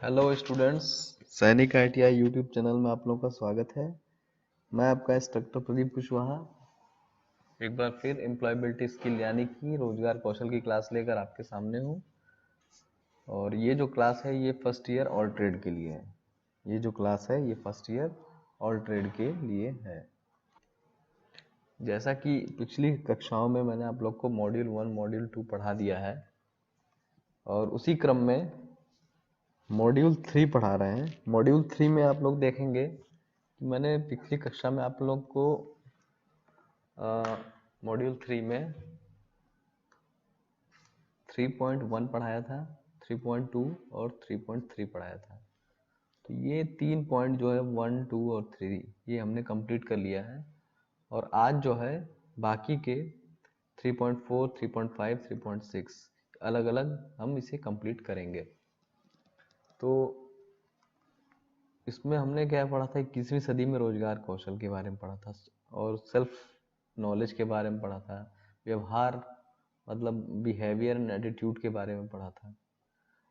Hello students, सैनिक ITI YouTube channel में आप लोगों का स्वागत है। मैं आपका इंस्ट्रक्टर प्रदीप कुशवाहा एक बार फिर एम्प्लॉयबिलिटी स्किल यानी कि रोजगार कौशल की क्लास लेकर आपके सामने हूँ। और ये जो क्लास है ये फर्स्ट ईयर ऑल ट्रेड के लिए है। ये जो क्लास है ये फर्स्ट ईयर ऑल ट्रेड के लिए है। जैसा कि पिछली कक्षाओं में मैंने आप लोग को मॉड्यूल 1 मॉड्यूल 2 पढ़ा दिया है और उसी क्रम में मॉड्यूल 3 पढ़ा रहे हैं। मॉड्यूल 3 में आप लोग देखेंगे कि मैंने पिछली कक्षा में आप लोग को मॉड्यूल 3 में 3.1 पढ़ाया था, 3.2 और 3.3 पढ़ाया था। तो ये 3 पॉइंट जो है 1, 2 और 3 ये हमने कंप्लीट कर लिया है। और आज जो है बाकी के 3.4, 3.5, 3.6 अलग अलग हम इसे कंप्लीट करेंगे। तो इसमें हमने क्या पढ़ा था, 21वीं सदी में रोजगार कौशल के बारे में पढ़ा था और सेल्फ नॉलेज के बारे में पढ़ा था, व्यवहार मतलब बिहेवियर एंड एटीट्यूड के बारे में पढ़ा था।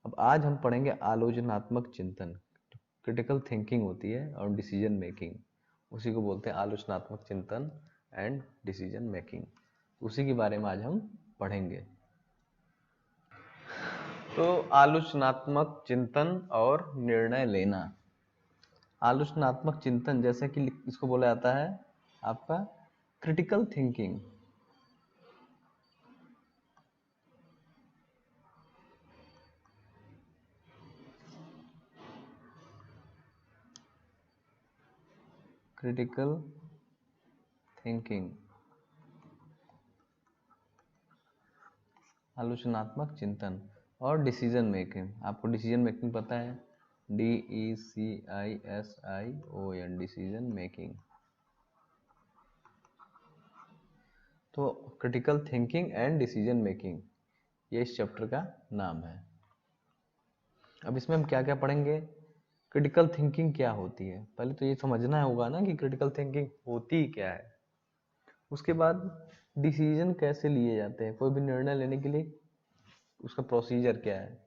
अब आज हम पढ़ेंगे आलोचनात्मक चिंतन। क्रिटिकल थिंकिंग होती है और डिसीजन मेकिंग, उसी को बोलते हैं आलोचनात्मक चिंतन एंड डिसीजन मेकिंग। उसी के बारे में आज हम पढ़ेंगे। तो आलोचनात्मक चिंतन और निर्णय लेना। आलोचनात्मक चिंतन जैसे कि इसको बोला जाता है आपका क्रिटिकल थिंकिंग। क्रिटिकल थिंकिंग, आलोचनात्मक चिंतन और डिसीजन मेकिंग। आपको डिसीजन मेकिंग पता है, DECISION, डिसीजन मेकिंग। तो critical thinking and decision making ये इस चैप्टर का नाम है। अब इसमें हम क्या क्या पढ़ेंगे, क्रिटिकल थिंकिंग क्या होती है, पहले तो ये समझना होगा ना कि क्रिटिकल थिंकिंग होती क्या है। उसके बाद डिसीजन कैसे लिए जाते हैं, कोई भी निर्णय लेने के लिए उसका प्रोसीजर क्या है,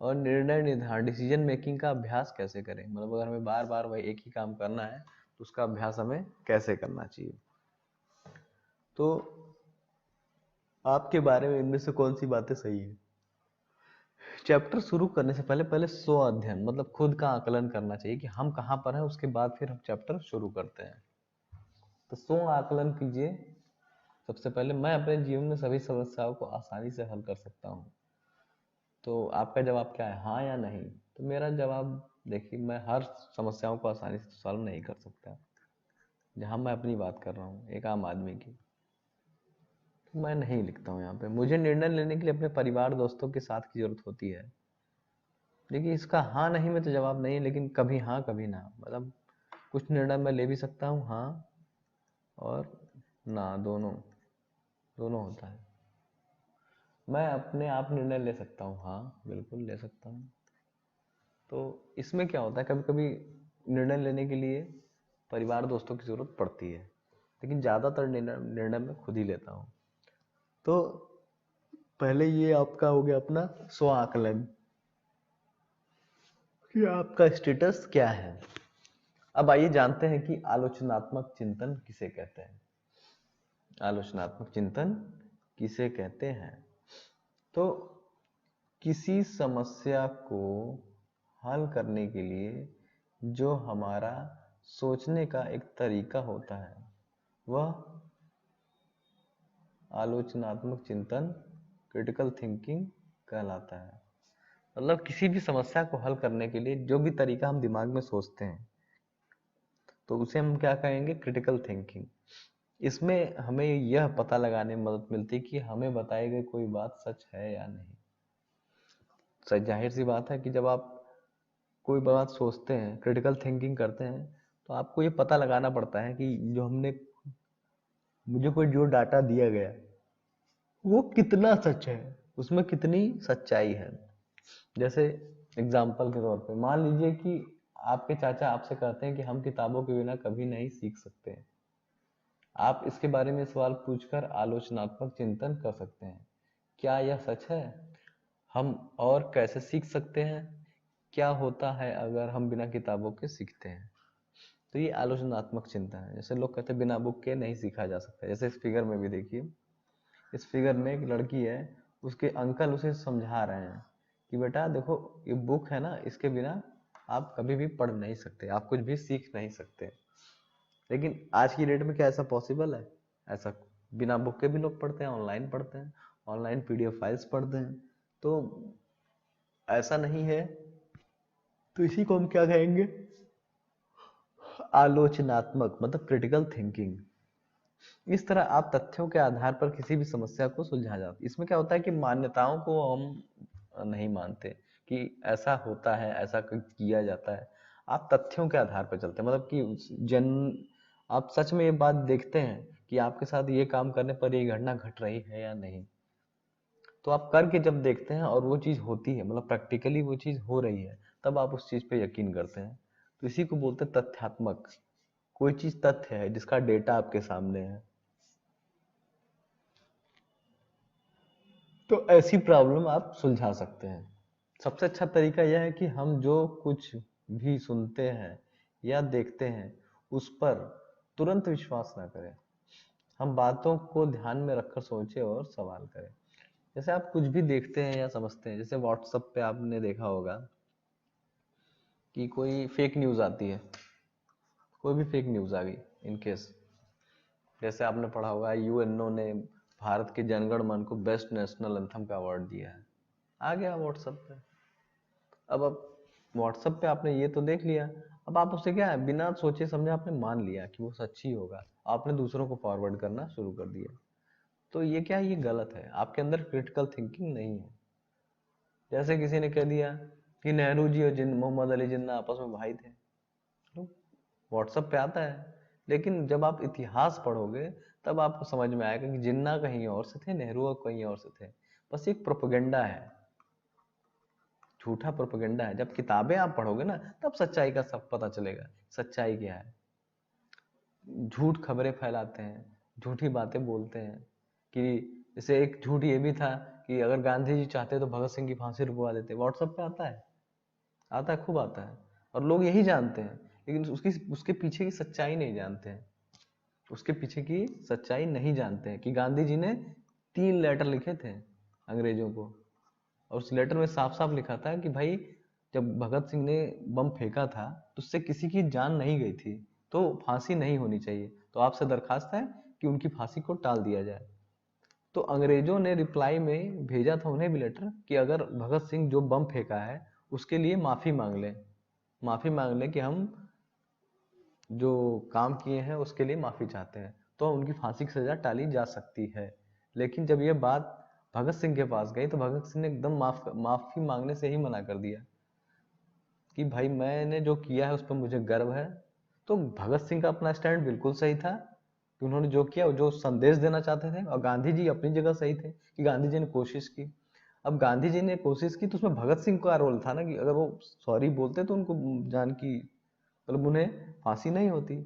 और निर्णय निर्धारण डिसीजन मेकिंग का अभ्यास कैसे करें, मतलब अगर हमें बार बार वही एक ही काम करना है तो उसका अभ्यास हमें कैसे करना चाहिए। तो आपके बारे में इनमें से कौन सी बातें सही है। चैप्टर शुरू करने से पहले पहले स्व अध्ययन मतलब खुद का आकलन करना चाहिए कि हम कहाँ पर हैं, उसके बाद फिर हम चैप्टर शुरू करते हैं। तो स्व आकलन कीजिए। सबसे पहले मैं अपने जीवन में सभी समस्याओं को आसानी से हल कर सकता हूँ। तो आपका जवाब क्या है, हाँ या नहीं। तो मेरा जवाब देखिए, मैं हर समस्याओं को आसानी से सॉल्व नहीं कर सकता। जहाँ मैं अपनी बात कर रहा हूँ एक आम आदमी की, तो मैं नहीं लिखता हूँ यहाँ पे। मुझे निर्णय लेने के लिए अपने परिवार दोस्तों के साथ की जरूरत होती है। देखिए इसका हाँ नहीं में तो जवाब नहीं है, लेकिन कभी हाँ कभी ना, मतलब कुछ निर्णय मैं ले भी सकता हूँ हाँ और ना, दोनों दोनों होता है। मैं अपने आप निर्णय ले सकता हूँ, हाँ बिल्कुल ले सकता हूँ। तो इसमें क्या होता है, कभी कभी निर्णय लेने के लिए परिवार दोस्तों की जरूरत पड़ती है, लेकिन ज़्यादातर निर्णय मैं खुद ही लेता हूँ। तो पहले ये आपका हो गया अपना स्व आकलन कि आपका स्टेटस क्या है। अब आइए जानते हैं कि आलोचनात्मक चिंतन किसे कहते हैं। आलोचनात्मक चिंतन किसे कहते हैं, तो किसी समस्या को हल करने के लिए जो हमारा सोचने का एक तरीका होता है वह आलोचनात्मक चिंतन क्रिटिकल थिंकिंग कहलाता है। मतलब किसी भी समस्या को हल करने के लिए जो भी तरीका हम दिमाग में सोचते हैं तो उसे हम क्या कहेंगे, क्रिटिकल थिंकिंग। इसमें हमें यह पता लगाने में मदद मिलती है कि हमें बताई गई कोई बात सच है या नहीं। सच जाहिर सी बात है कि जब आप कोई बात सोचते हैं, क्रिटिकल थिंकिंग करते हैं, तो आपको ये पता लगाना पड़ता है कि जो हमने मुझे कोई जो डाटा दिया गया वो कितना सच है, उसमें कितनी सच्चाई है। जैसे एग्जाम्पल के तौर पे मान लीजिए कि आपके चाचा आपसे कहते हैं कि हम किताबों के बिना कभी नहीं सीख सकते। आप इसके बारे में सवाल पूछकर आलोचनात्मक चिंतन कर सकते हैं, क्या यह सच है, हम और कैसे सीख सकते हैं, क्या होता है अगर हम बिना किताबों के सीखते हैं? तो ये आलोचनात्मक चिंता है। जैसे लोग कहते हैं बिना बुक के नहीं सीखा जा सकता। जैसे इस फिगर में भी देखिए, इस फिगर में एक लड़की है, उसके अंकल उसे समझा रहे हैं कि बेटा देखो, ये बुक है ना, इसके बिना आप कभी भी पढ़ नहीं सकते, आप कुछ भी सीख नहीं सकते। लेकिन आज की डेट में क्या ऐसा पॉसिबल है? ऐसा बिना बुक के भी लोग पढ़ते हैं, ऑनलाइन पढ़ते हैं, ऑनलाइन पीडीएफ फाइल्स पढ़ते हैं। तो ऐसा नहीं है। तो इसी को हम क्या कहेंगे? आलोचनात्मक, मतलब क्रिटिकल थिंकिंग। इस तरह आप तथ्यों के आधार पर किसी भी समस्या को सुलझा जाते। इसमें क्या होता है कि मान्यताओं को हम नहीं मानते कि ऐसा होता है, ऐसा किया जाता है। आप तथ्यों के आधार पर चलते हैं, मतलब कि जन आप सच में ये बात देखते हैं कि आपके साथ ये काम करने पर ये घटना घट रही है या नहीं। तो आप करके जब देखते हैं और वो चीज़ होती है, मतलब प्रैक्टिकली वो चीज़ हो रही है, तब आप उस चीज़ पे यकीन करते हैं। तो इसी को बोलते हैं तथ्यात्मक। कोई चीज़ तथ्य है जिसका डेटा आपके सामने है। तो ऐसी प्रॉब्लम आप सुलझा सकते हैं। सबसे अच्छा तरीका यह है कि हम जो कुछ भी सुनते हैं या देखते हैं, उस पर तुरंत विश्वास ना करें। हम बातों को ध्यान में रखकर सोचें और सवाल करें। जैसे आप कुछ भी देखते हैं या समझते हैं, जैसे व्हाट्सएप पे आपने देखा होगा कि कोई फेक न्यूज़ आती है, कोई भी फेक न्यूज़ आ गई इन केस। जैसे आपने पढ़ा होगा यूएनओ ने भारत के जनगण मन को बेस्ट नेशनल एंथम का अवार्ड दिया है, आ गया व्हाट्सएप पे। अब व्हाट्सएप पे आपने ये तो देख लिया, अब आप उससे क्या है, बिना सोचे समझे आपने मान लिया कि वो सच्ची होगा, आपने दूसरों को फॉरवर्ड करना शुरू कर दिया। तो ये क्या है? ये गलत है, आपके अंदर क्रिटिकल थिंकिंग नहीं है। जैसे किसी ने कह दिया कि नेहरू जी और मोहम्मद अली जिन्ना आपस में भाई थे, तो व्हाट्सएप पे आता है। लेकिन जब आप इतिहास पढ़ोगे तब आपको समझ में आएगा कि जिन्ना कहीं और से थे, नेहरू और कहीं और से थे। बस एक प्रोपेगेंडा है, झूठा प्रोपेगेंडा है। जब किताबें आप पढ़ोगे ना, तब सच्चाई का सब पता चलेगा, सच्चाई क्या है। झूठ खबरें फैलाते हैं, झूठी बातें बोलते हैं कि जैसे एक झूठ ये भी था कि अगर गांधी जी चाहते तो भगत सिंह की फांसी रुकवा देते। व्हाट्सएप पे आता है, आता है, खूब आता है। और लोग यही जानते हैं, लेकिन उसकी उसके पीछे की सच्चाई नहीं जानते हैं। उसके पीछे की सच्चाई नहीं जानते हैं कि गांधी जी ने 3 लेटर लिखे थे अंग्रेजों को, और उस लेटर में साफ साफ लिखा था कि भाई, जब भगत सिंह ने बम फेंका था तो उससे किसी की जान नहीं गई थी, तो फांसी नहीं होनी चाहिए, तो आपसे दरखास्त है कि उनकी फांसी को टाल दिया जाए। तो अंग्रेजों ने रिप्लाई में भेजा था उन्हें भी लेटर कि अगर भगत सिंह जो बम फेंका है उसके लिए माफी मांग लें, माफी मांग लें कि हम जो काम किए हैं उसके लिए माफी चाहते हैं, तो उनकी फांसी की सजा टाली जा सकती है। लेकिन जब ये बात भगत सिंह के पास गई तो भगत सिंह ने एकदम माफी मांगने से ही मना कर दिया कि भाई मैंने जो किया है उस पर मुझे गर्व है। तो भगत सिंह का अपना स्टैंड बिल्कुल सही था कि उन्होंने जो किया, जो संदेश देना चाहते थे, और गांधी जी अपनी जगह सही थे कि गांधी जी ने कोशिश की। अब गांधी जी ने कोशिश की तो उसमें भगत सिंह का रोल था ना, कि अगर वो सॉरी बोलते तो उनको जान की, मतलब उन्हें फांसी नहीं होती।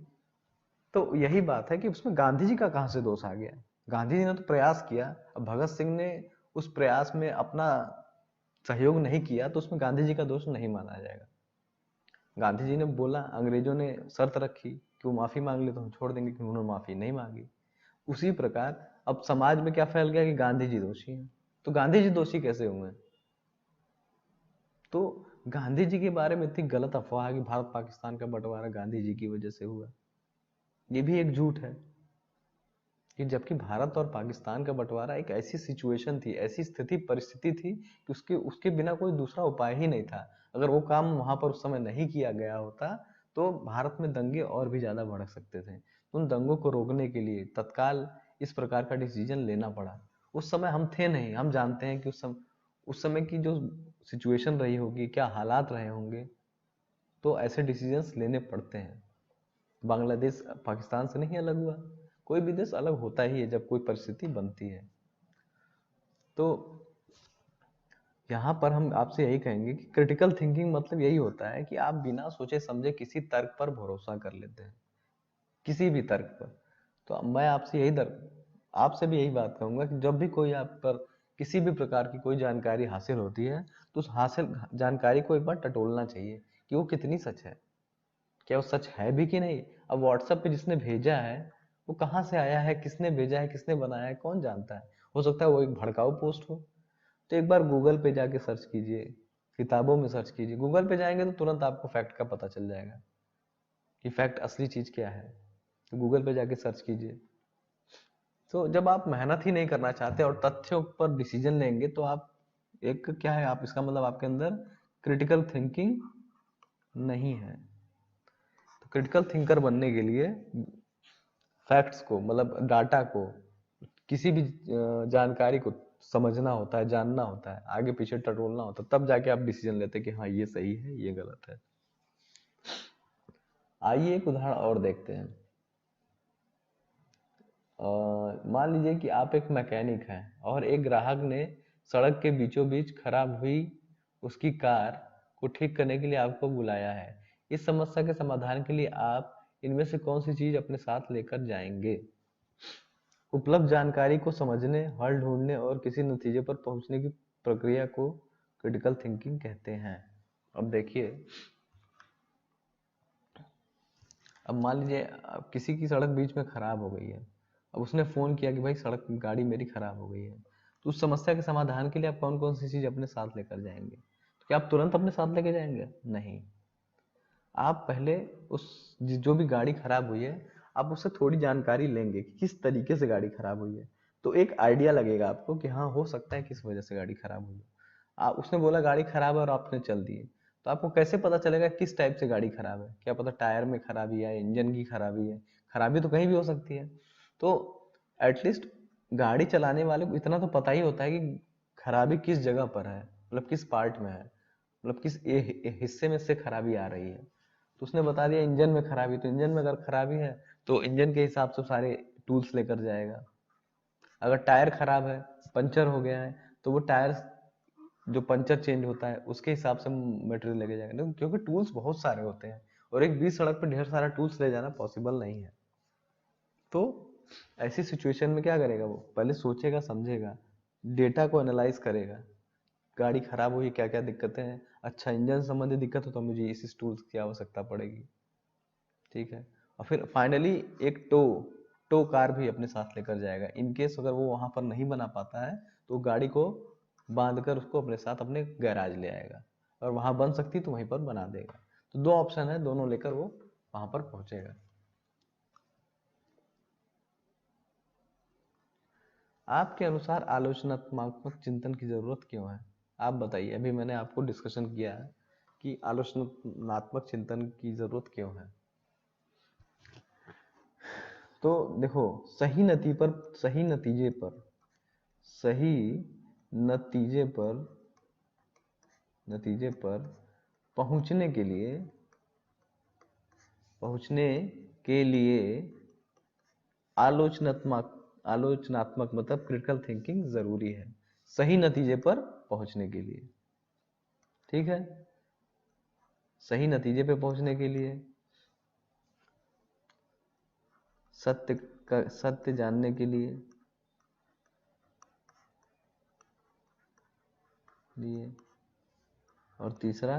तो यही बात है कि उसमें गांधी जी का कहाँ से दोष आ गया? गांधी जी ने तो प्रयास किया, अब भगत सिंह ने उस प्रयास में अपना सहयोग नहीं किया, तो उसमें गांधी जी का दोष नहीं माना जाएगा। गांधी जी ने बोला, अंग्रेजों ने शर्त रखी कि वो माफी मांग ले तो हम छोड़ देंगे, लेकिन उन्होंने माफी नहीं मांगी। उसी प्रकार अब समाज में क्या फैल गया कि गांधी जी दोषी हैं। तो गांधी जी दोषी कैसे हुए? तो गांधी जी के बारे में इतनी गलत अफवाह है कि भारत पाकिस्तान का बंटवारा गांधी जी की वजह से हुआ, ये भी एक झूठ है। कि जबकि भारत और पाकिस्तान का बंटवारा एक ऐसी सिचुएशन थी, ऐसी स्थिति परिस्थिति थी कि उसके उसके बिना कोई दूसरा उपाय ही नहीं था। अगर वो काम वहां पर उस समय नहीं किया गया होता तो भारत में दंगे और भी ज्यादा भड़क सकते थे। उन दंगों को रोकने के लिए तत्काल इस प्रकार का डिसीजन लेना पड़ा। उस समय हम थे नहीं, हम जानते हैं कि उस समय की जो सिचुएशन रही होगी, क्या हालात रहे होंगे, तो ऐसे डिसीजंस लेने पड़ते हैं। बांग्लादेश पाकिस्तान से नहीं अलग हुआ, कोई भी देश अलग होता ही है जब कोई परिस्थिति बनती है। तो यहाँ पर हम आपसे यही कहेंगे कि क्रिटिकल थिंकिंग मतलब यही होता है कि आप बिना सोचे समझे किसी तर्क पर भरोसा कर लेते हैं, किसी भी तर्क पर। तो मैं आपसे यही आपसे भी यही बात कहूंगा कि जब भी कोई आप पर किसी भी प्रकार की कोई जानकारी हासिल होती है तो उस हासिल जानकारी को एक बार टटोलना चाहिए कि वो कितनी सच है, क्या वो सच है भी कि नहीं। अब व्हाट्सएप पे जिसने भेजा है वो कहाँ से आया है, किसने भेजा है, किसने बनाया है, कौन जानता है। हो सकता है वो एक भड़काऊ पोस्ट हो। तो एक बार गूगल पे जाके सर्च कीजिए, किताबों में सर्च कीजिए। गूगल पे जाएंगे तो तुरंत आपको फैक्ट का पता चल जाएगा कि फैक्ट असली चीज क्या है। तो गूगल पे जाके सर्च कीजिए। तो जब आप मेहनत ही नहीं करना चाहते और तथ्यों पर डिसीजन लेंगे तो आप एक क्या है, आप इसका मतलब आपके अंदर क्रिटिकल थिंकिंग नहीं है। तो क्रिटिकल थिंकर बनने के लिए फैक्ट्स को, मतलब डाटा को, किसी भी जानकारी को समझना होता है, जानना होता है, आगे पीछे टटोलना होता है, तब जाके आप डिसीजन लेते हैं कि हाँ ये सही है, ये गलत है। आइए एक उदाहरण और देखते हैं। मान लीजिए कि आप एक मैकेनिक हैं और एक ग्राहक ने सड़क के बीचों बीच खराब हुई उसकी कार को ठीक करने के लिए आपको बुलाया है। इस समस्या के समाधान के लिए आप इनमें से कौन सी चीज अपने साथ लेकर जाएंगे? उपलब्ध जानकारी को समझने, हल ढूंढने और किसी नतीजे पर पहुंचने की प्रक्रिया को क्रिटिकल थिंकिंग कहते हैं। अब देखिए, अब मान लीजिए किसी की सड़क बीच में खराब हो गई है। अब उसने फोन किया कि भाई सड़क गाड़ी मेरी खराब हो गई है। तो उस समस्या के समाधान के लिए आप कौन कौन सी चीज अपने साथ लेकर जाएंगे? तो क्या आप तुरंत अपने साथ लेके जाएंगे? नहीं। आप पहले उस जो भी गाड़ी खराब हुई है, आप उससे थोड़ी जानकारी लेंगे कि किस तरीके से गाड़ी खराब हुई है। तो एक आइडिया लगेगा आपको कि हाँ हो सकता है किस वजह से गाड़ी खराब हुई है। उसने बोला गाड़ी खराब है और आपने चल दिए, तो आपको कैसे पता चलेगा किस टाइप से गाड़ी खराब है? क्या पता टायर में खराबी है, इंजन की खराबी है। खराबी तो कहीं भी हो सकती है। तो एटलीस्ट गाड़ी चलाने वाले को इतना तो पता ही होता है कि खराबी किस जगह पर है, मतलब किस पार्ट में है, मतलब किस हिस्से में से खराबी आ रही है। तो उसने बता दिया इंजन में खराबी, तो इंजन में अगर खराबी है तो इंजन के हिसाब से सारे टूल्स लेकर जाएगा। अगर टायर खराब है, पंचर हो गया है, तो वो टायर जो पंचर चेंज होता है उसके हिसाब से मटेरियल लेके जाएगा। क्योंकि टूल्स बहुत सारे होते हैं और एक बीच सड़क पर ढेर सारा टूल्स ले जाना पॉसिबल नहीं है। तो ऐसी सिचुएशन में क्या करेगा? वो पहले सोचेगा, समझेगा, डेटा को एनालाइज करेगा। गाड़ी खराब हुई, क्या क्या दिक्कतें हैं, अच्छा इंजन संबंधी दिक्कत हो तो मुझे इस टूल्स की आवश्यकता पड़ेगी। ठीक है। और फिर फाइनली एक टो कार भी अपने साथ लेकर जाएगा। इन केस अगर वो वहां पर नहीं बना पाता है तो गाड़ी को बांध कर उसको अपने साथ अपने गैराज ले आएगा, और वहां बन सकती तो वहीं पर बना देगा। तो दो ऑप्शन है, दोनों लेकर वो वहां पर पहुंचेगा। आपके अनुसार आलोचनात्मक चिंतन की जरूरत क्यों है? आप बताइए। अभी मैंने आपको डिस्कशन किया है कि आलोचनात्मक चिंतन की जरूरत क्यों है। तो देखो, सही नतीजे पर सही नतीजे पर नतीजे पर पहुंचने के लिए आलोचनात्मक आलोचनात्मक मतलब क्रिटिकल थिंकिंग जरूरी है, सही नतीजे पर पहुंचने के लिए। ठीक है। सही नतीजे पे पहुंचने के लिए, सत्य जानने के लिए और तीसरा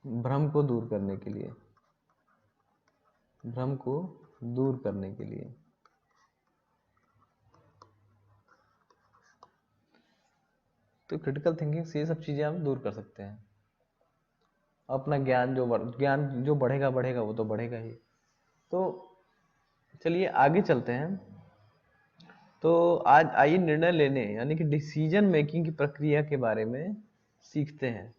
भ्रम को दूर करने के लिए। भ्रम को दूर करने के लिए। तो क्रिटिकल थिंकिंग से ये सब चीजें हम दूर कर सकते हैं। अपना ज्ञान जो बढ़ेगा बढ़ेगा, वो तो बढ़ेगा ही। तो चलिए आगे चलते हैं। तो आज आइए निर्णय लेने यानी कि डिसीजन मेकिंग की प्रक्रिया के बारे में सीखते हैं।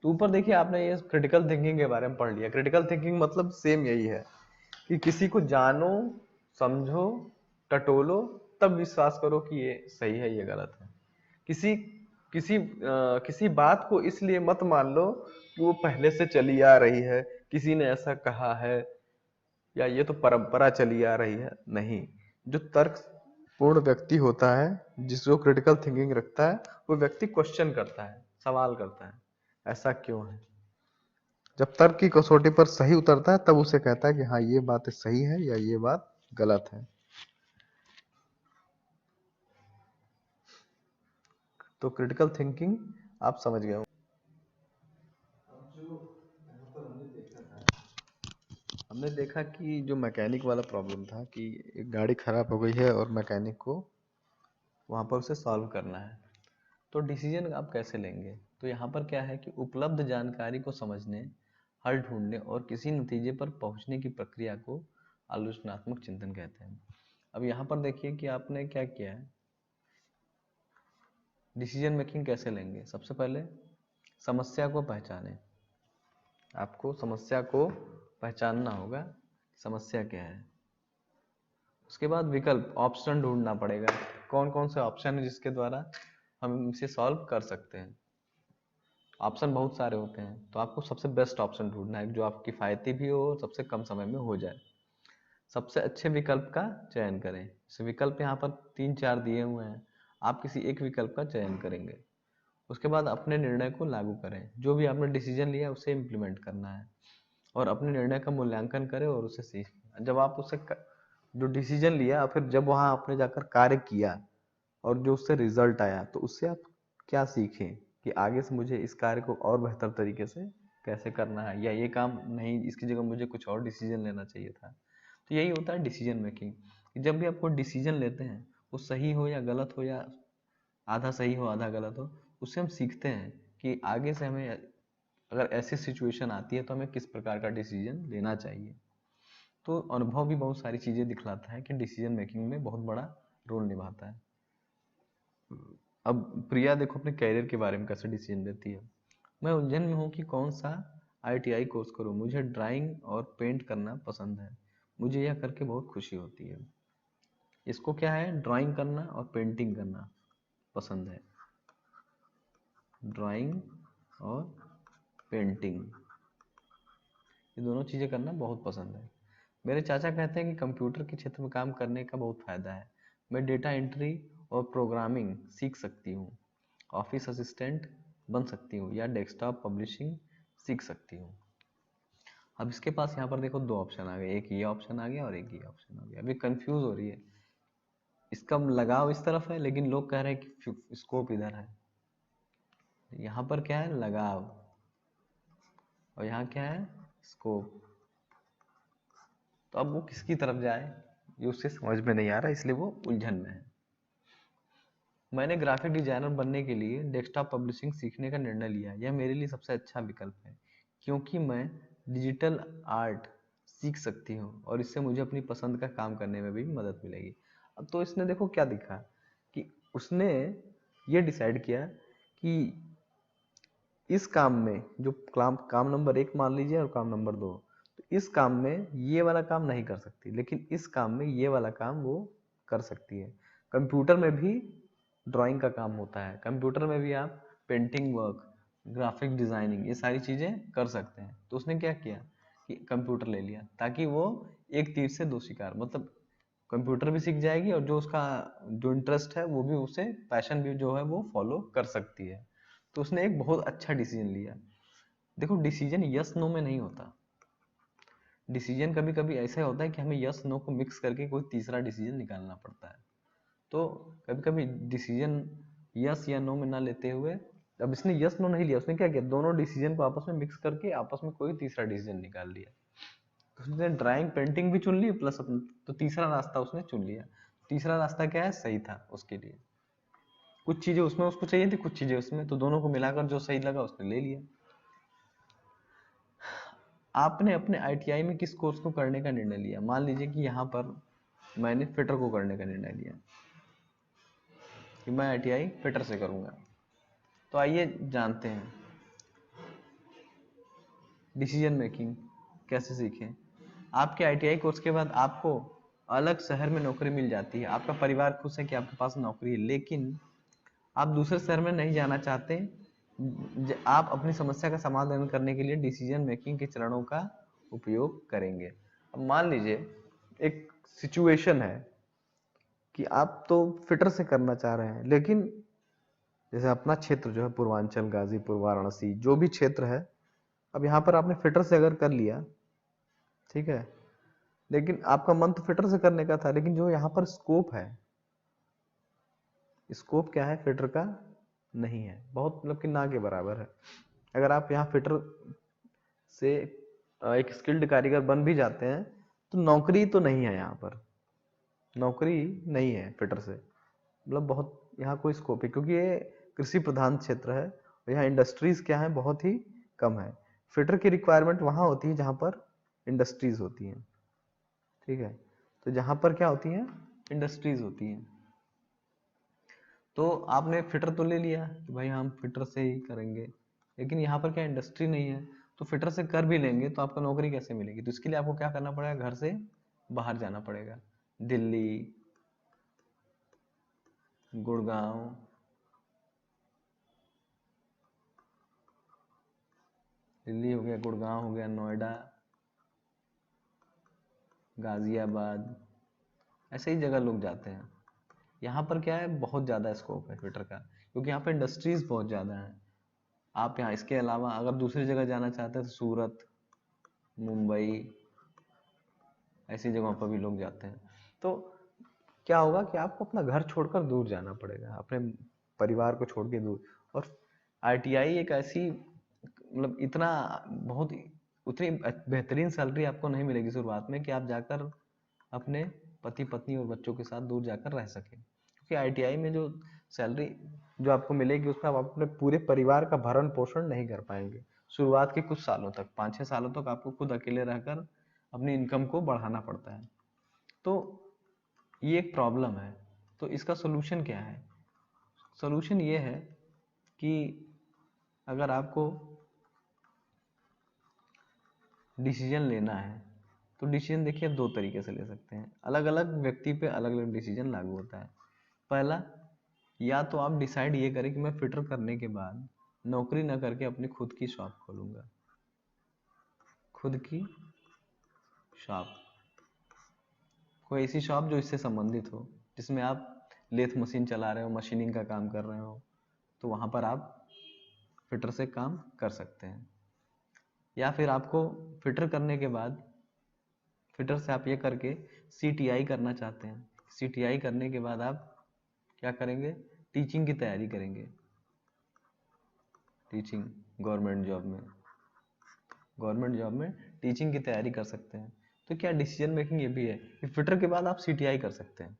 तो ऊपर देखिए, आपने ये क्रिटिकल थिंकिंग के बारे में पढ़ लिया। क्रिटिकल थिंकिंग मतलब सेम यही है कि किसी को जानो, समझो, टटोलो, तब विश्वास करो कि ये सही है, ये गलत है। किसी किसी बात को इसलिए मत मान लो कि वो पहले से चली आ रही है, किसी ने ऐसा कहा है, या ये तो परंपरा चली आ रही है। नहीं, जो तर्क पूर्ण व्यक्ति होता है, जिसको क्रिटिकल थिंकिंग रखता है, वो व्यक्ति क्वेश्चन करता है, सवाल करता है, ऐसा क्यों है। जब तर्क की कसौटी पर सही उतरता है तब उसे कहता है कि हाँ ये बात सही है या ये बात गलत है। तो क्रिटिकल थिंकिंग आप समझ गए हो। हमने देखा कि जो मैकेनिक वाला प्रॉब्लम था कि एक गाड़ी खराब हो गई है और मैकेनिक को वहाँ पर उसे सॉल्व करना है, तो डिसीजन आप कैसे लेंगे। तो यहाँ पर क्या है कि उपलब्ध जानकारी को समझने, हल ढूंढने और किसी नतीजे पर पहुंचने की प्रक्रिया को आलोचनात्मक चिंतन कहते हैं। अब यहाँ पर देखिए कि आपने क्या किया है, डिसीजन मेकिंग कैसे लेंगे। सबसे पहले समस्या को पहचानें, आपको समस्या को पहचानना होगा, समस्या क्या है। उसके बाद विकल्प, ऑप्शन ढूंढना पड़ेगा, कौन कौन से ऑप्शन है जिसके द्वारा हम इसे सॉल्व कर सकते हैं। ऑप्शन बहुत सारे होते हैं, तो आपको सबसे बेस्ट ऑप्शन ढूंढना है जो आपकी किफ़ायती भी हो और सबसे कम समय में हो जाए। सबसे अच्छे विकल्प का चयन करें। जैसे विकल्प यहाँ पर 3-4 दिए हुए हैं, आप किसी एक विकल्प का चयन करेंगे। उसके बाद अपने निर्णय को लागू करें, जो भी आपने डिसीजन लिया उसे इम्प्लीमेंट करना है और अपने निर्णय का मूल्यांकन करें और उसे सीखें। जब आप उसे जो डिसीजन लिया फिर जब वहाँ आपने जाकर कार्य किया और जो उससे रिजल्ट आया, तो उससे आप क्या सीखें कि आगे से मुझे इस कार्य को और बेहतर तरीके से कैसे करना है, या ये काम नहीं, इसकी जगह मुझे कुछ और डिसीजन लेना चाहिए था। तो यही होता है डिसीजन मेकिंग। जब भी आपको डिसीजन लेते हैं, वो सही हो या गलत हो, या आधा सही हो आधा गलत हो, उससे हम सीखते हैं कि आगे से हमें अगर ऐसी सिचुएशन आती है तो हमें किस प्रकार का डिसीजन लेना चाहिए। तो अनुभव भी बहुत सारी चीज़ें दिखलाता है कि डिसीजन मेकिंग में बहुत बड़ा रोल निभाता है। अब प्रिया देखो अपने कैरियर के बारे में कैसे डिसीजन लेती है। मैं उलझन में हूँ कि कौन सा ITI कोर्स करूँ, मुझे ड्राइंग और पेंट करना पसंद है, मुझे यह करके बहुत खुशी होती है। इसको क्या है, ड्राइंग करना और पेंटिंग करना पसंद है, ड्राइंग और पेंटिंग, ये दोनों चीज़ें करना बहुत पसंद है। मेरे चाचा कहते हैं कि कंप्यूटर के क्षेत्र में काम करने का बहुत फ़ायदा है, मैं डेटा एंट्री और प्रोग्रामिंग सीख सकती हूँ, ऑफिस असिस्टेंट बन सकती हूँ या डेस्कटॉप पब्लिशिंग सीख सकती हूँ। अब इसके पास यहाँ पर देखो 2 ऑप्शन आ गए, एक ये ऑप्शन आ गया और एक ये ऑप्शन आ गया। अभी कंफ्यूज हो रही है, इसका लगाव इस तरफ है लेकिन लोग कह रहे हैं कि स्कोप इधर है। यहाँ पर क्या है, लगाव, और यहाँ क्या है, स्कोप। तो अब वो किसकी तरफ जाए ये उससे समझ में नहीं आ रहा, इसलिए वो उलझन में है। मैंने ग्राफिक डिजाइनर बनने के लिए डेस्कटॉप पब्लिशिंग सीखने का निर्णय लिया, यह मेरे लिए सबसे अच्छा विकल्प है क्योंकि मैं डिजिटल आर्ट सीख सकती हूँ और इससे मुझे अपनी पसंद का काम करने में भी मदद मिलेगी। अब तो इसने देखो क्या दिखा कि उसने ये डिसाइड किया कि इस काम में जो काम नंबर 1 मान लीजिए और काम नंबर 2, तो इस काम में ये वाला काम नहीं कर सकती लेकिन इस काम में ये वाला काम वो कर सकती है। कंप्यूटर में भी ड्राइंग का काम होता है, कंप्यूटर में भी आप पेंटिंग वर्क, ग्राफिक डिजाइनिंग, ये सारी चीज़ें कर सकते हैं। तो उसने क्या किया कि कंप्यूटर ले लिया ताकि वो एक तीर से 2 शिकार, मतलब कंप्यूटर भी सीख जाएगी और जो उसका जो इंटरेस्ट है वो भी, उसे पैशन भी जो है वो फॉलो कर सकती है। तो उसने एक बहुत अच्छा डिसीजन लिया। देखो डिसीजन यस नो में नहीं होता, डिसीजन कभी कभी ऐसा होता है कि हमें यस नो को मिक्स करके कोई तीसरा डिसीजन निकालना पड़ता है। तो कभी कभी डिसीजन यस या नो में ना लेते हुए, अब इसने यस नो नहीं लिया, उसने क्या किया, दोनों डिसीजन को आपस में मिक्स करके आपस में कोई तीसरा डिसीजन निकाल लिया। तो उसने ड्राइंग पेंटिंग भी चुन ली प्लस अपना, तो तीसरा रास्ता उसने चुन लिया। तीसरा रास्ता क्या है, सही था उसके लिए। कुछ चीजें उसमें उसको चाहिए थी, कुछ चीजें उसमें, तो दोनों को मिलाकर जो सही लगा उसने ले लिया। आपने अपने ITI में किस कोर्स को करने का निर्णय लिया। मान लीजिए कि यहाँ पर मैंने फिटर को करने का निर्णय लिया कि मैं ITI फिटर से करूँगा। तो आइए जानते हैं डिसीजन मेकिंग कैसे सीखें। आपके ITI कोर्स के बाद आपको अलग शहर में नौकरी मिल जाती है, आपका परिवार खुश है कि आपके पास नौकरी है, लेकिन आप दूसरे शहर में नहीं जाना चाहते। आप अपनी समस्या का समाधान करने के लिए डिसीजन मेकिंग के चरणों का उपयोग करेंगे। अब मान लीजिए एक सिचुएशन है कि आप तो फिटर से करना चाह रहे हैं, लेकिन जैसे अपना क्षेत्र जो है पूर्वांचल, गाजीपुर, वाराणसी, जो भी क्षेत्र है, अब यहाँ पर आपने फिटर से अगर कर लिया, ठीक है, लेकिन आपका मन तो फिटर से करने का था, लेकिन जो यहाँ पर स्कोप है, स्कोप क्या है फिटर का, नहीं है, बहुत मतलब कि ना के बराबर है। अगर आप यहाँ फिटर से एक स्किल्ड कारीगर बन भी जाते हैं तो नौकरी तो नहीं है यहाँ पर, नौकरी नहीं है फिटर से, मतलब बहुत यहाँ कोई स्कोप है, क्योंकि ये कृषि प्रधान क्षेत्र है और यहाँ इंडस्ट्रीज क्या है, बहुत ही कम है। फिटर की रिक्वायरमेंट वहाँ होती है जहाँ पर इंडस्ट्रीज होती हैं, ठीक है। तो जहाँ पर क्या होती है, इंडस्ट्रीज होती हैं। तो आपने फिटर तो ले लिया कि भाई हम फिटर से ही करेंगे, लेकिन यहाँ पर क्या इंडस्ट्री नहीं है, तो फिटर से कर भी लेंगे तो आपको नौकरी कैसे मिलेगी? तो इसके लिए आपको क्या करना पड़ेगा, घर से बाहर जाना पड़ेगा। दिल्ली, गुड़गांव, दिल्ली हो गया, गुड़गांव हो गया, नोएडा, गाजियाबाद, ऐसे ही जगह लोग जाते हैं। यहाँ पर क्या है, बहुत ज़्यादा स्कोप है फिटर का, क्योंकि यहाँ पर इंडस्ट्रीज बहुत ज़्यादा हैं। आप यहाँ इसके अलावा अगर दूसरी जगह जाना चाहते हैं तो सूरत, मुंबई, ऐसी जगहों पर भी लोग जाते हैं। तो क्या होगा कि आपको अपना घर छोड़कर दूर जाना पड़ेगा, अपने परिवार को छोड़ के दूर। और आईटीआई एक ऐसी, मतलब इतना बहुत उतनी बेहतरीन सैलरी आपको नहीं मिलेगी शुरुआत में कि आप जाकर अपने पति पत्नी और बच्चों के साथ दूर जाकर रह सकें, क्योंकि आईटीआई में जो सैलरी जो आपको मिलेगी उसमें आप अपने पूरे परिवार का भरण पोषण नहीं कर पाएंगे। शुरुआत के कुछ सालों तक, 5-6 सालों तक आपको खुद अकेले रहकर अपनी इनकम को बढ़ाना पड़ता है। तो ये एक प्रॉब्लम है। तो इसका सोल्यूशन क्या है? सोल्यूशन ये है कि अगर आपको डिसीजन लेना है तो डिसीजन देखिए दो तरीके से ले सकते हैं, अलग अलग व्यक्ति पे अलग अलग डिसीजन लागू होता है। पहला, या तो आप डिसाइड ये करें कि मैं फिटर करने के बाद नौकरी ना करके अपनी खुद की शॉप खोलूंगा, खुद की शॉप, कोई ऐसी शॉप जो इससे संबंधित हो, जिसमें आप लेथ मशीन चला रहे हो, मशीनिंग का काम कर रहे हो, तो वहाँ पर आप फिटर से काम कर सकते हैं। या फिर आपको फिटर करने के बाद, फिटर से आप ये करके सीटीआई करना चाहते हैं, सीटीआई करने के बाद आप क्या करेंगे, टीचिंग की तैयारी करेंगे, टीचिंग, गवर्नमेंट जॉब में, गवर्नमेंट जॉब में टीचिंग की तैयारी कर सकते हैं। तो क्या डिसीजन मेकिंग ये भी है कि फिटर के बाद आप सीटीआई कर सकते हैं,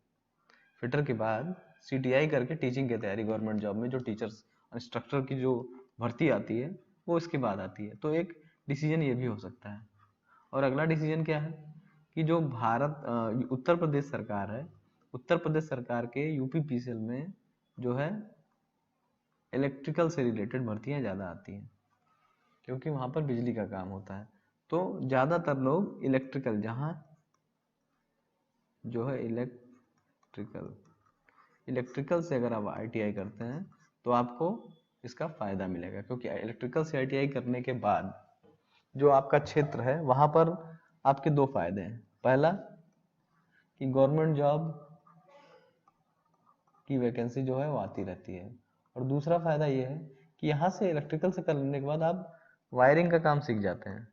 फिटर के बाद सीटीआई करके टीचिंग की तैयारी गवर्नमेंट जॉब में, जो टीचर्स इंस्ट्रक्टर की जो भर्ती आती है वो इसके बाद आती है। तो एक डिसीजन ये भी हो सकता है। और अगला डिसीजन क्या है कि जो उत्तर प्रदेश सरकार है, उत्तर प्रदेश सरकार के यूपीपीसीएल में जो है इलेक्ट्रिकल से रिलेटेड भर्तियां ज़्यादा आती हैं, क्योंकि वहाँ पर बिजली का काम होता है। तो ज़्यादातर लोग इलेक्ट्रिकल, जहाँ जो है इलेक्ट्रिकल, इलेक्ट्रिकल से अगर आप आईटीआई करते हैं तो आपको इसका फ़ायदा मिलेगा, क्योंकि इलेक्ट्रिकल से आईटीआई करने के बाद जो आपका क्षेत्र है वहाँ पर आपके दो फायदे हैं। पहला कि गवर्नमेंट जॉब की वैकेंसी जो है वो आती रहती है, और दूसरा फायदा ये है कि यहाँ से इलेक्ट्रिकल से करने के बाद आप वायरिंग का काम सीख जाते हैं,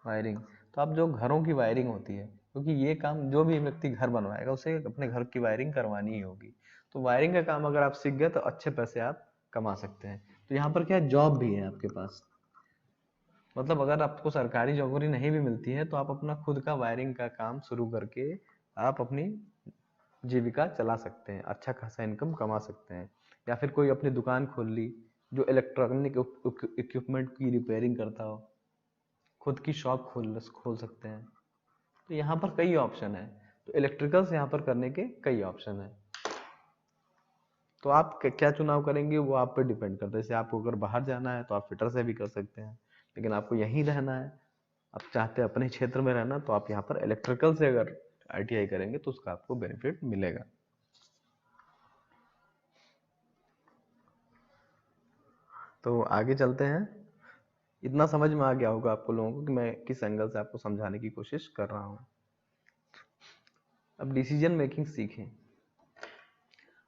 वायरिंग। तो आप जो घरों की वायरिंग होती है, क्योंकि ये काम जो भी व्यक्ति घर बनवाएगा उसे अपने घर की वायरिंग करवानी ही होगी, तो वायरिंग का काम अगर आप सीख गए तो अच्छे पैसे आप कमा सकते हैं। तो यहाँ पर क्या जॉब भी है आपके पास, मतलब अगर आपको सरकारी नौकरी नहीं भी मिलती है तो आप अपना खुद का वायरिंग का काम शुरू करके आप अपनी जीविका चला सकते हैं, अच्छा खासा इनकम कमा सकते हैं। या फिर कोई अपनी दुकान खोल ली जो इलेक्ट्रॉनिक इक्विपमेंट की रिपेयरिंग करता हो, खुद की शॉप खोल सकते हैं। तो यहाँ पर कई ऑप्शन है, तो इलेक्ट्रिकल से यहाँ पर करने के कई ऑप्शन है। तो आप क्या चुनाव करेंगे वो आप पे डिपेंड करता है। जैसे आपको अगर बाहर जाना है तो आप फिटर से भी कर सकते हैं, लेकिन आपको यहीं रहना है, आप चाहते हैं अपने क्षेत्र में रहना, तो आप यहाँ पर इलेक्ट्रिकल से अगर आईटीआई करेंगे तो उसका आपको बेनिफिट मिलेगा। तो आगे चलते हैं। इतना समझ में आ गया होगा आपको लोगों को कि मैं किस एंगल से आपको समझाने की कोशिश कर रहा हूँ। अब डिसीजन मेकिंग सीखें।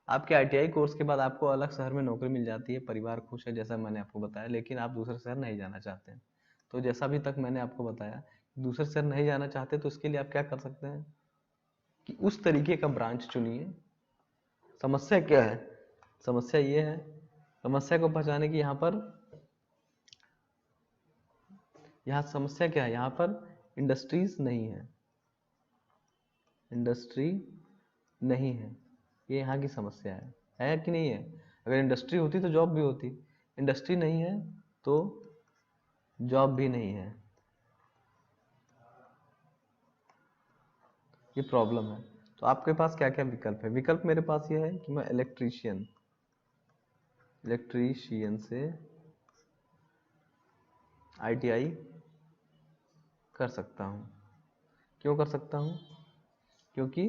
आपके आईटीआई कोर्स के बाद आपको अलग शहर में नौकरी मिल जाती है, परिवार खुश है जैसा मैंने आपको बताया, लेकिन आप दूसरे शहर नहीं जाना चाहते हैं। तो जैसा अभी तक मैंने आपको बताया, दूसरे शहर नहीं जाना चाहते तो इसके लिए आप क्या कर सकते हैं कि उस तरीके का ब्रांच चुनिए। समस्या क्या है? समस्या ये है, समस्या को पहचाने की यहाँ समस्या क्या है, यहाँ पर इंडस्ट्रीज नहीं है, इंडस्ट्री नहीं है, ये यहाँ की समस्या है कि नहीं है? अगर इंडस्ट्री होती तो जॉब भी होती, इंडस्ट्री नहीं है तो जॉब भी नहीं है, ये प्रॉब्लम है। तो आपके पास क्या क्या विकल्प है? विकल्प मेरे पास ये है कि मैं इलेक्ट्रीशियन से ITI कर सकता हूँ। क्यों कर सकता हूँ? क्योंकि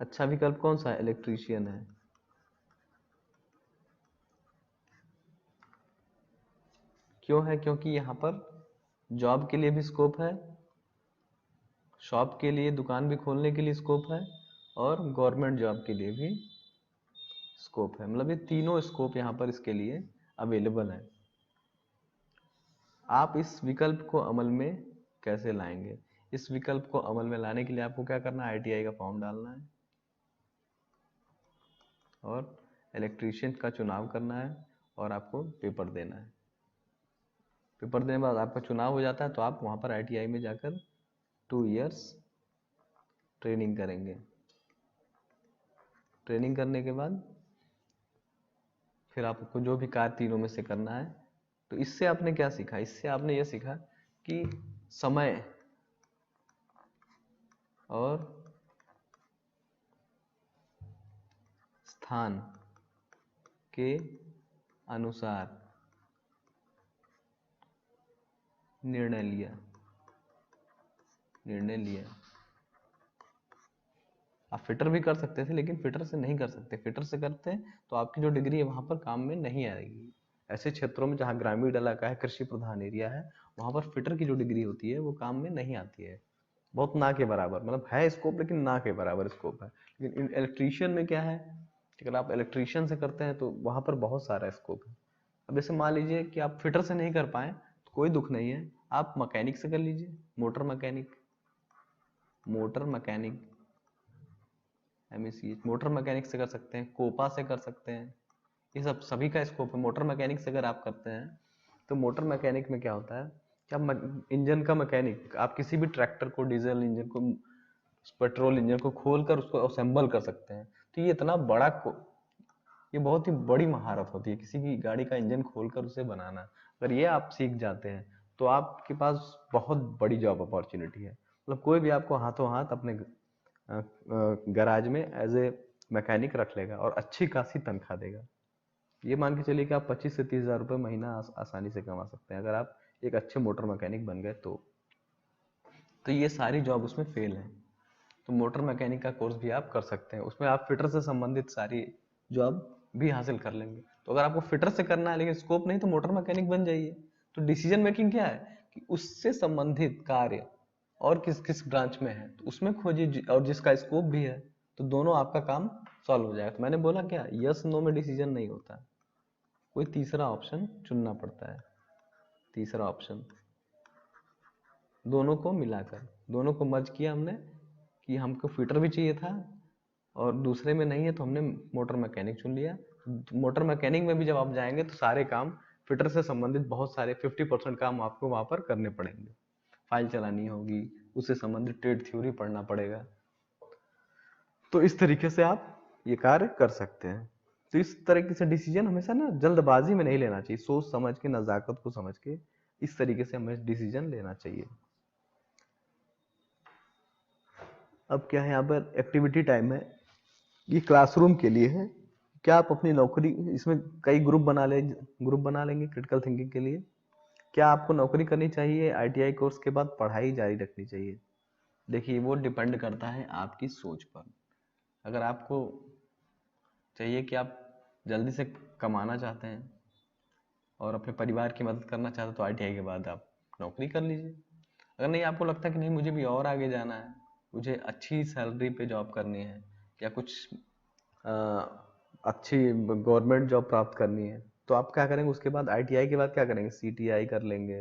अच्छा विकल्प कौन सा है? इलेक्ट्रीशियन है। क्यों है? क्योंकि यहाँ पर जॉब के लिए भी स्कोप है, शॉप के लिए, दुकान भी खोलने के लिए स्कोप है, और गवर्नमेंट जॉब के लिए भी स्कोप है। मतलब ये तीनों स्कोप यहाँ पर इसके लिए अवेलेबल है। आप इस विकल्प को अमल में कैसे लाएंगे? इस विकल्प को अमल में लाने के लिए आपको क्या करना है? ITI का फॉर्म डालना है और इलेक्ट्रीशियन का चुनाव करना है और आपको पेपर देना है। पेपर देने के बाद आपका चुनाव हो जाता है तो आप वहाँ पर ITI में जाकर 2 इयर्स ट्रेनिंग करेंगे। ट्रेनिंग करने के बाद फिर आपको जो भी कार्य तीनों में से करना है। तो इससे आपने क्या सीखा? इससे आपने ये सीखा कि समय और स्थान के अनुसार निर्णय लिया। आप फिटर भी कर सकते थे, लेकिन फिटर से नहीं कर सकते। फिटर से करते हैं तो आपकी जो डिग्री है वहाँ पर काम में नहीं आएगी। ऐसे क्षेत्रों में जहाँ ग्रामीण इलाका है, कृषि प्रधान एरिया है, वहाँ पर फिटर की जो डिग्री होती है वो काम में नहीं आती है, बहुत ना के बराबर। मतलब है स्कोप, लेकिन ना के बराबर स्कोप है। लेकिन इलेक्ट्रीशियन में क्या है, अगर आप इलेक्ट्रीशियन से करते हैं तो वहाँ पर बहुत सारा स्कोप है। अब जैसे मान लीजिए कि आप फिटर से नहीं कर पाए तो कोई दुख नहीं है, आप मैकेनिक से कर लीजिए। Motor mechanic MEC motor mechanic से कर सकते हैं, कोपा से कर सकते हैं। ये सब सभी का स्कोप है। मोटर मैकेनिक से अगर आप करते हैं तो मोटर मैकेनिक में क्या होता है कि आप इंजन का मैकेनिक, आप किसी भी ट्रैक्टर को, डीजल इंजन को, पेट्रोल इंजन को खोलकर उसको असेंबल कर सकते हैं। तो ये इतना बड़ा ये बहुत ही बड़ी महारत होती है, किसी की गाड़ी का इंजन खोलकर उसे बनाना। अगर ये आप सीख जाते हैं तो आपके पास बहुत बड़ी जॉब अपॉर्चुनिटी है। मतलब कोई भी आपको हाथों हाथ अपने गैराज में एज ए मैकेनिक रख लेगा और अच्छी खासी तनख्वाह देगा। ये मान के चलिए कि आप 25 से 30 हज़ार रुपये महीना आसानी से कमा सकते हैं अगर आप एक अच्छे मोटर मैकेनिक बन गए तो ये सारी जॉब उसमें फेल है। तो मोटर मैकेनिक का कोर्स भी आप कर सकते हैं, उसमें आप फिटर से संबंधित सारी जॉब भी हासिल कर लेंगे। तो अगर आपको फिटर से करना है लेकिन स्कोप नहीं, तो मोटर मैकेनिक बन जाइए। तो डिसीजन मेकिंग क्या है कि उससे संबंधित कार्य और किस किस ब्रांच में है तो उसमें खोजिए, और जिसका स्कोप भी है, तो दोनों आपका काम सॉल्व हो जाएगा। तो मैंने बोला क्या, यस नो में डिसीजन नहीं होता, कोई तीसरा ऑप्शन चुनना पड़ता है। तीसरा ऑप्शन, दोनों को मिलाकर, दोनों को मर्ज किया हमने कि हमको फिटर भी चाहिए था और दूसरे में नहीं है तो हमने मोटर मैकेनिक चुन लिया। मोटर मैकेनिक में भी जब आप जाएंगे तो सारे काम फिटर से संबंधित बहुत सारे 50% काम आपको वहां पर करने पड़ेंगे। फाइल चलानी होगी, उससे संबंधित ट्रेड थ्योरी पढ़ना पड़ेगा। तो इस तरीके से आप ये कार्य कर सकते हैं। तो इस तरीके से डिसीजन हमेशा ना जल्दबाजी में नहीं लेना चाहिए, सोच समझ के, नजाकत को समझ के इस तरीके से हमें डिसीजन लेना चाहिए। अब क्या है, यहाँ पर एक्टिविटी टाइम है, ये क्लासरूम के लिए है। क्या आप अपनी नौकरी, इसमें कई ग्रुप बना लेंगे क्रिटिकल थिंकिंग के लिए। क्या आपको नौकरी करनी चाहिए, ITI कोर्स के बाद पढ़ाई जारी रखनी चाहिए? देखिए, वो डिपेंड करता है आपकी सोच पर। अगर आपको चाहिए कि आप जल्दी से कमाना चाहते हैं और अपने परिवार की मदद करना चाहते हैं तो ITI के बाद आप नौकरी कर लीजिए। अगर नहीं, आपको लगता है कि नहीं मुझे भी और आगे जाना है, मुझे अच्छी सैलरी पे जॉब करनी है या कुछ अच्छी गवर्नमेंट जॉब प्राप्त करनी है, तो आप क्या करेंगे उसके बाद? ITI के बाद क्या करेंगे? CTI कर लेंगे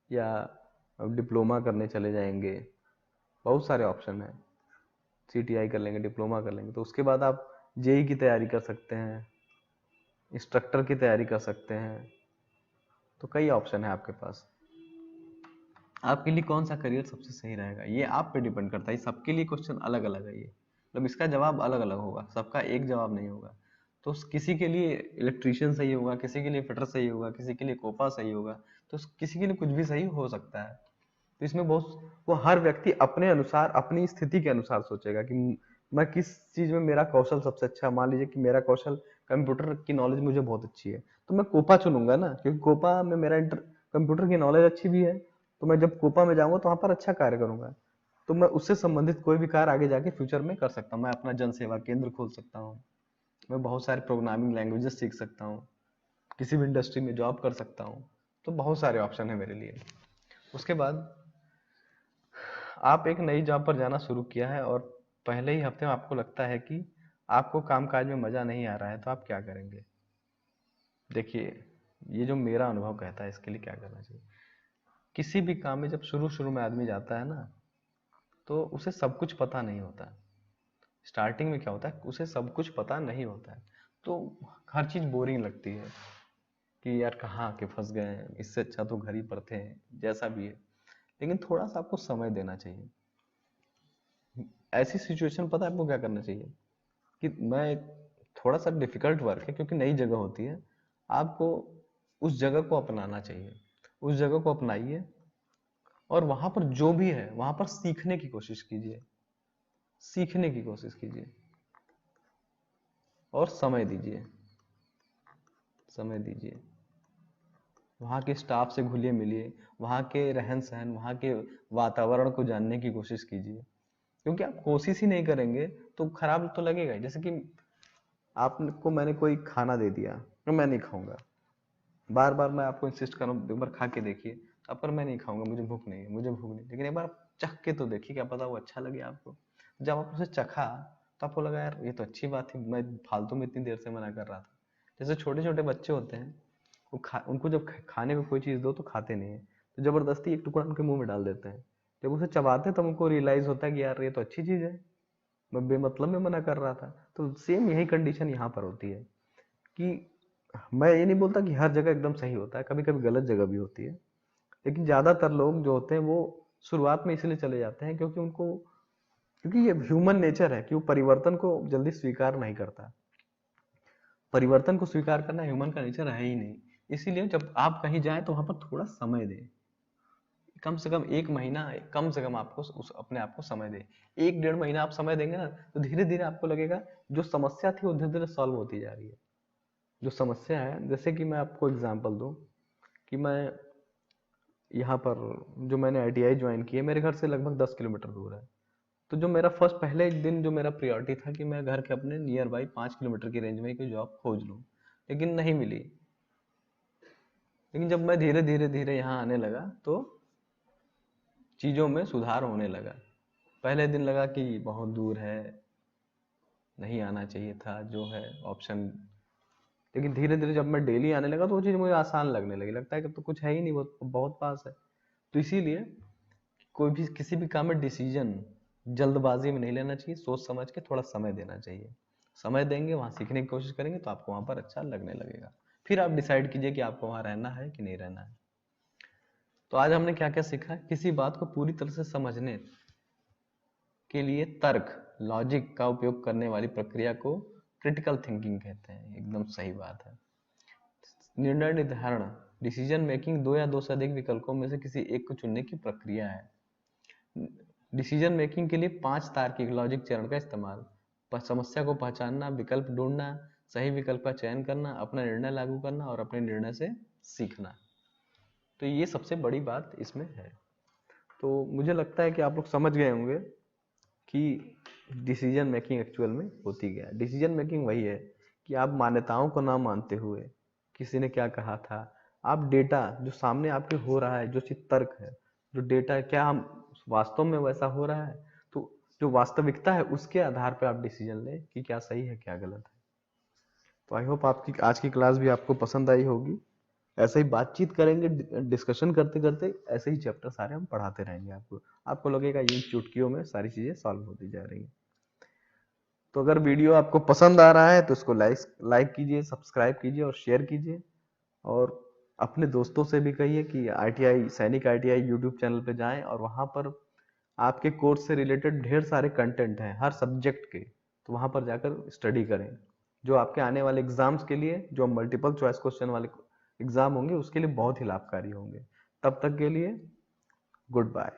या डिप्लोमा करने चले जाएंगे। बहुत सारे ऑप्शन हैं। CTI कर लेंगे, डिप्लोमा कर लेंगे, तो उसके बाद आप जेई की तैयारी कर सकते हैं, इंस्ट्रक्टर की तैयारी कर सकते हैं। तो कई ऑप्शन है आपके पास। आपके लिए कौन सा करियर सबसे सही रहेगा ये आप पे डिपेंड करता है। सबके लिए क्वेश्चन अलग अलग है, ये मतलब इसका जवाब अलग अलग होगा, सबका एक जवाब नहीं होगा। तो किसी के लिए इलेक्ट्रीशियन सही होगा, किसी के लिए फिटर सही होगा, किसी के लिए कोपा सही होगा, तो किसी के लिए कुछ भी सही हो सकता है। तो इसमें बहुत वो हर व्यक्ति अपने अनुसार अपनी स्थिति के अनुसार सोचेगा कि मैं किस चीज में मेरा कौशल सबसे अच्छा है। मान लीजिए कि मेरा कौशल कंप्यूटर की नॉलेज मुझे बहुत अच्छी है, तो मैं कोपा चुनूंगा ना, क्योंकि कोपा में मेरा कंप्यूटर की नॉलेज अच्छी भी है। तो मैं जब कोपा में जाऊंगा तो वहां पर अच्छा कार्य करूंगा, तो मैं उससे संबंधित कोई भी कार्य आगे जाके फ्यूचर में कर सकता हूँ। मैं अपना जन सेवा केंद्र खोल सकता हूँ, मैं बहुत सारे प्रोग्रामिंग लैंग्वेजेस सीख सकता हूँ, किसी भी इंडस्ट्री में जॉब कर सकता हूँ। तो बहुत सारे ऑप्शन है मेरे लिए। उसके बाद आप एक नई जॉब पर जाना शुरू किया है और पहले ही हफ्ते में आपको लगता है कि आपको कामकाज में मजा नहीं आ रहा है, तो आप क्या करेंगे? देखिए, ये जो मेरा अनुभव कहता है, इसके लिए क्या करना चाहिए। किसी भी काम में जब शुरू शुरू में आदमी जाता है ना, तो उसे सब कुछ पता नहीं होता। स्टार्टिंग में क्या होता है, उसे सब कुछ पता नहीं होता है, तो हर चीज बोरिंग लगती है कि यार कहाँ आके फंस गए हैं, इससे अच्छा तो घर ही पर थे, जैसा भी है। लेकिन थोड़ा सा आपको समय देना चाहिए। ऐसी सिचुएशन पता है आपको क्या करना चाहिए कि मैं थोड़ा सा डिफिकल्ट वर्क है, क्योंकि नई जगह होती है, आपको उस जगह को अपनाना चाहिए। उस जगह को अपनाइए और वहां पर जो भी है वहां पर सीखने की कोशिश कीजिए, सीखने की कोशिश कीजिए और समय दीजिए, समय दीजिए। वहाँ के स्टाफ से घुलिए मिलिए, वहाँ के रहन सहन, वहाँ के वातावरण को जानने की कोशिश कीजिए। क्योंकि आप कोशिश ही नहीं करेंगे तो खराब तो लगेगा ही। जैसे कि आपको मैंने कोई खाना दे दिया तो मैं नहीं खाऊंगा, बार बार मैं आपको इंसिस्ट कर रहा हूँ एक बार खा के देखिए, अब पर मैं नहीं खाऊंगा, मुझे भूख नहीं है, मुझे भूख नहीं, लेकिन एक बार चख के तो देखिए, क्या पता वो अच्छा लगे आपको। जब आप उसे चखा तो आपको लगा यार ये तो अच्छी बात है, मैं फालतू में इतनी देर से मना कर रहा था। जैसे छोटे छोटे बच्चे होते हैं, उनको जब खाने को कोई चीज़ दो तो खाते नहीं है, तो जबरदस्ती एक टुकड़ा उनके मुंह में डाल देते हैं। जब उसे चबाते हैं तब उनको रियलाइज होता है कि यार ये तो अच्छी चीज़ है, मैं बेमतलब में मना कर रहा था। तो सेम यही कंडीशन यहाँ पर होती है कि मैं ये नहीं बोलता कि हर जगह एकदम सही होता है, कभी कभी गलत जगह भी होती है। लेकिन ज्यादातर लोग जो होते हैं वो शुरुआत में इसलिए चले जाते हैं क्योंकि उनको, क्योंकि ये ह्यूमन नेचर है कि वो परिवर्तन को जल्दी स्वीकार नहीं करता। परिवर्तन को स्वीकार करना ह्यूमन का नेचर है ही नहीं। इसीलिए जब आप कहीं जाएं तो वहां पर थोड़ा समय दें, कम से कम 1 महीना, कम से कम आपको उस अपने आप को समय दें। 1 डेढ़ महीना आप समय देंगे ना, तो धीरे धीरे आपको लगेगा जो समस्या थी वो धीरे धीरे सॉल्व होती जा रही है। जो समस्या है, जैसे कि मैं आपको एग्जांपल दूं कि मैं यहाँ पर जो मैंने ITI ज्वाइन की है, मेरे घर से लगभग 10 किलोमीटर दूर है। तो जो मेरा फर्स्ट पहले दिन जो मेरा प्रायोरिटी था कि मैं घर के अपने नियर बाई 5 किलोमीटर की रेंज में कोई जॉब खोज लूँ, लेकिन नहीं मिली। लेकिन जब मैं धीरे धीरे धीरे यहाँ आने लगा तो चीज़ों में सुधार होने लगा। पहले दिन लगा कि बहुत दूर है, नहीं आना चाहिए था जो है ऑप्शन। लेकिन धीरे धीरे जब मैं डेली आने लगा तो वो चीज़ मुझे आसान लगने लगी, लगता है कि तो कुछ है ही नहीं, बहुत बहुत पास है। तो इसीलिए कोई भी किसी भी काम में डिसीजन जल्दबाजी में नहीं लेना चाहिए, सोच समझ के थोड़ा समय देना चाहिए। समय देंगे, वहाँ सीखने की कोशिश करेंगे तो आपको वहाँ पर अच्छा लगने लगेगा। फिर आप डिसाइड कीजिए कि आपको वहाँ रहना है कि नहीं रहना है। तो आज हमने क्या क्या सीखा? किसी बात को पूरी तरह से समझने के लिए तर्क, लॉजिक का उपयोग करने वाली प्रक्रिया को क्रिटिकल थिंकिंग कहते हैं। एकदम सही बात है। निर्णय निर्धारण, डिसीजन मेकिंग दो या दो से अधिक विकल्पों में से किसी एक को चुनने की प्रक्रिया है। डिसीजन मेकिंग के लिए 5 तार्किक लॉजिक चरण का इस्तेमाल, समस्या को पहचानना, विकल्प ढूंढना, सही विकल्प का चयन करना, अपना निर्णय लागू करना और अपने निर्णय से सीखना। तो ये सबसे बड़ी बात इसमें है। तो मुझे लगता है कि आप लोग समझ गए होंगे कि डिसीजन मेकिंग एक्चुअल में होती क्या है। डिसीजन मेकिंग वही है कि आप मान्यताओं को ना मानते हुए, किसी ने क्या कहा था, आप डेटा जो सामने आपके हो रहा है, जो चीज तर्क है, जो डेटा है, क्या हम वास्तव में वैसा हो रहा है, तो जो वास्तविकता है उसके आधार पर आप डिसीजन लें कि क्या सही है क्या गलत है। तो आई होप आपकी आज की क्लास भी आपको पसंद आई होगी। ऐसे ही बातचीत करेंगे, डिस्कशन करते करते ऐसे ही चैप्टर सारे हम पढ़ाते रहेंगे आपको। आपको लगेगा ये चुटकियों में सारी चीजें सॉल्व होती जा रही हैं। तो अगर वीडियो आपको पसंद आ रहा है तो इसको लाइक कीजिए, सब्सक्राइब कीजिए और शेयर कीजिए। और अपने दोस्तों से भी कहिए कि ITI सैनिक ITI यूट्यूब चैनल पे जाएं और वहां पर आपके कोर्स से रिलेटेड ढेर सारे कंटेंट हैं हर सब्जेक्ट के, तो वहां पर जाकर स्टडी करें, जो आपके आने वाले एग्जाम्स के लिए, जो मल्टीपल चॉइस क्वेश्चन वाले एग्जाम होंगे उसके लिए बहुत ही लाभकारी होंगे। तब तक के लिए गुड बाय।